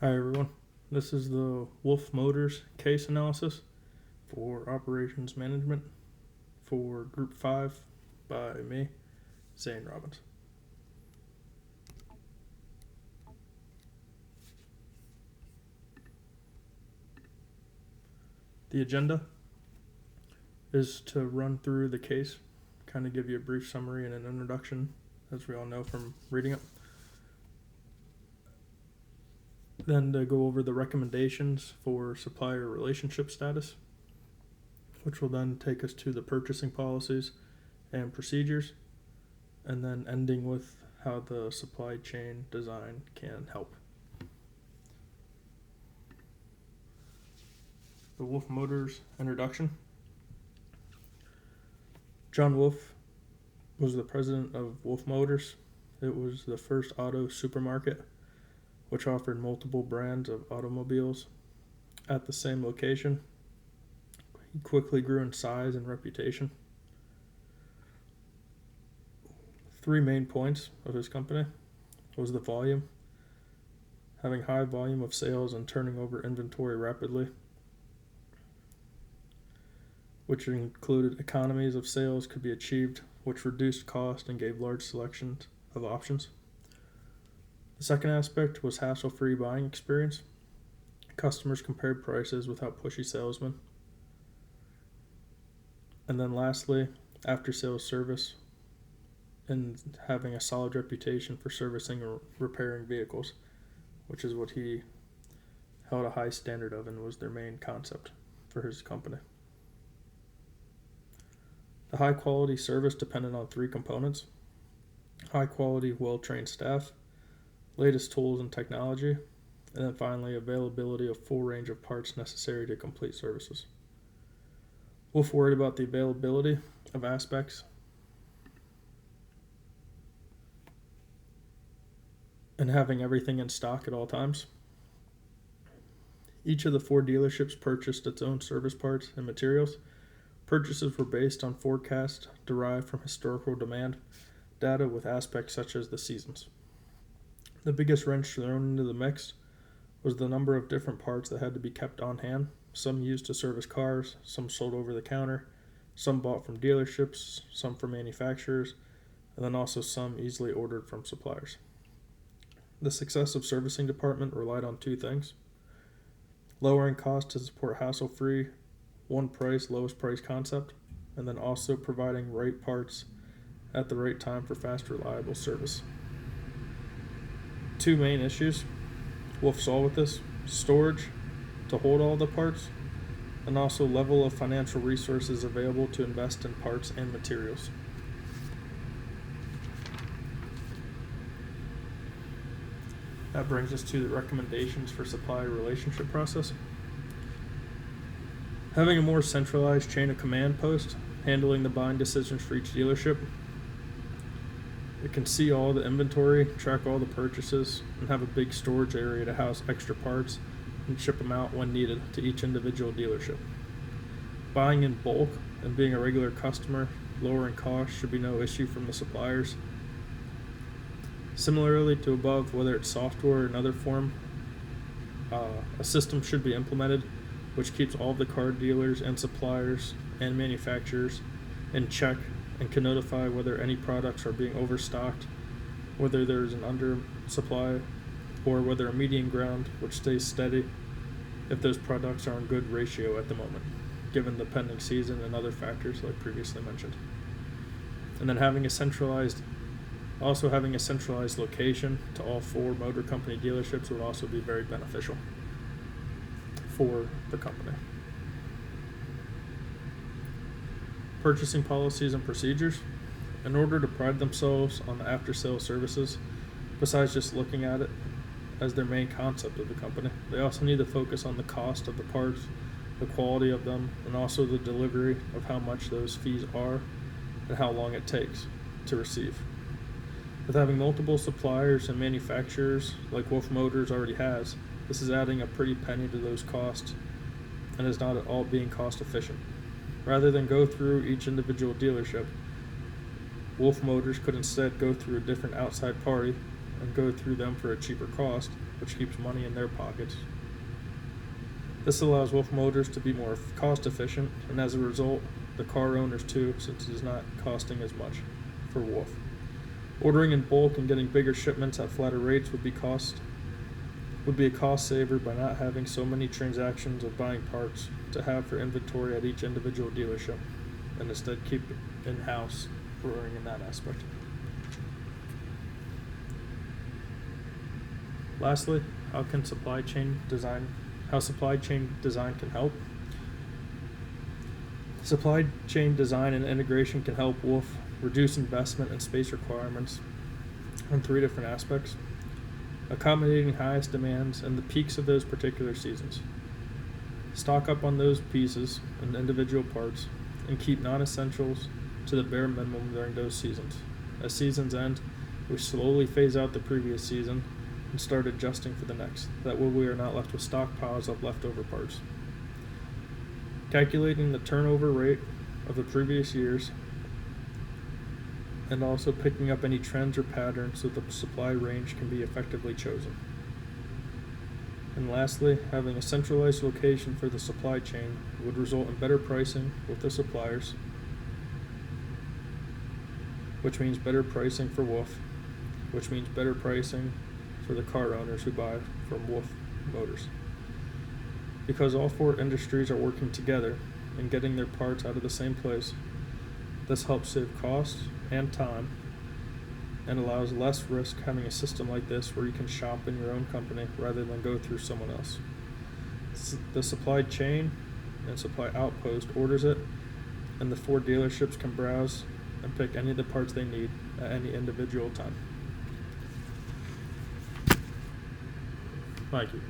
Hi everyone, this is the Wolf Motors case analysis for operations management for Group 5 by me, Zane Robbins. The agenda is to run through the case, kind of give you a brief summary and an introduction, as we all know from reading it. Then to go over the recommendations for supplier relationship status, which will then take us to the purchasing policies and procedures, and then ending with how the supply chain design can help. The Wolf Motors introduction. John Wolf was the president of Wolf Motors. It was the first auto supermarket which offered multiple brands of automobiles at the same location. He quickly grew in size and reputation. Three main points of his company was the volume, having high volume of sales and turning over inventory rapidly, which included economies of sales could be achieved, which reduced cost and gave large selections of options. The second aspect was hassle-free buying experience. Customers compared prices without pushy salesmen. And then lastly, after-sales service and having a solid reputation for servicing or repairing vehicles, which is what he held a high standard of and was their main concept for his company. The high quality service depended on three components: high quality, well-trained staff, latest tools and technology, and then finally availability of full range of parts necessary to complete services. Wolf worried about the availability of aspects and having everything in stock at all times. Each of the four dealerships purchased its own service parts and materials. Purchases were based on forecasts derived from historical demand data with aspects such as the seasons. The biggest wrench thrown into the mix was the number of different parts that had to be kept on hand, some used to service cars, some sold over the counter, some bought from dealerships, some from manufacturers, and then also some easily ordered from suppliers. The success of servicing department relied on two things: lowering cost to support hassle-free, one price, lowest price concept, and then also providing right parts at the right time for fast, reliable service. Two main issues Wolf saw with this: storage to hold all the parts, and also level of financial resources available to invest in parts and materials. That brings us to the recommendations for supplier relationship process. Having a more centralized chain of command post handling the buying decisions for each dealership. It can see all the inventory, track all the purchases, and have a big storage area to house extra parts and ship them out when needed to each individual dealership. Buying in bulk and being a regular customer, lowering costs should be no issue from the suppliers. Similarly to above, whether it's software or another form, a system should be implemented which keeps all of the car dealers and suppliers and manufacturers in check and can notify whether any products are being overstocked, whether there's an undersupply, or whether a median ground which stays steady if those products are in good ratio at the moment, given the pending season and other factors like previously mentioned. And then having a centralized location to all four motor company dealerships would also be very beneficial for the company. Purchasing policies and procedures. In order to pride themselves on the after-sales services, besides just looking at it as their main concept of the company, they also need to focus on the cost of the parts, the quality of them, and also the delivery of how much those fees are and how long it takes to receive. With having multiple suppliers and manufacturers like Wolf Motors already has, this is adding a pretty penny to those costs and is not at all being cost efficient. Rather than go through each individual dealership, Wolf Motors could instead go through a different outside party and go through them for a cheaper cost, which keeps money in their pockets. This allows Wolf Motors to be more cost efficient, and as a result, the car owners too, since it is not costing as much for Wolf. Ordering in bulk and getting bigger shipments at flatter rates would be a cost saver by not having so many transactions of buying parts to have for inventory at each individual dealership, and instead keep it in-house for ordering in that aspect. Lastly, how supply chain design can help. Supply chain design and integration can help Wolf reduce investment and space requirements on 3 different aspects: accommodating highest demands and the peaks of those particular seasons, stock up on those pieces and individual parts, and keep non-essentials to the bare minimum during those seasons. As seasons end, we slowly phase out the previous season and start adjusting for the next. That way we are not left with stockpiles of leftover parts. Calculating the turnover rate of the previous years, and also picking up any trends or patterns so the supply range can be effectively chosen. And lastly, having a centralized location for the supply chain would result in better pricing with the suppliers, which means better pricing for Wolf, which means better pricing for the car owners who buy from Wolf Motors. Because all 4 industries are working together and getting their parts out of the same place, this helps save costs and time and allows less risk having a system like this where you can shop in your own company rather than go through someone else. The supply chain and supply outpost orders it, and the 4 dealerships can browse and pick any of the parts they need at any individual time. Thank you.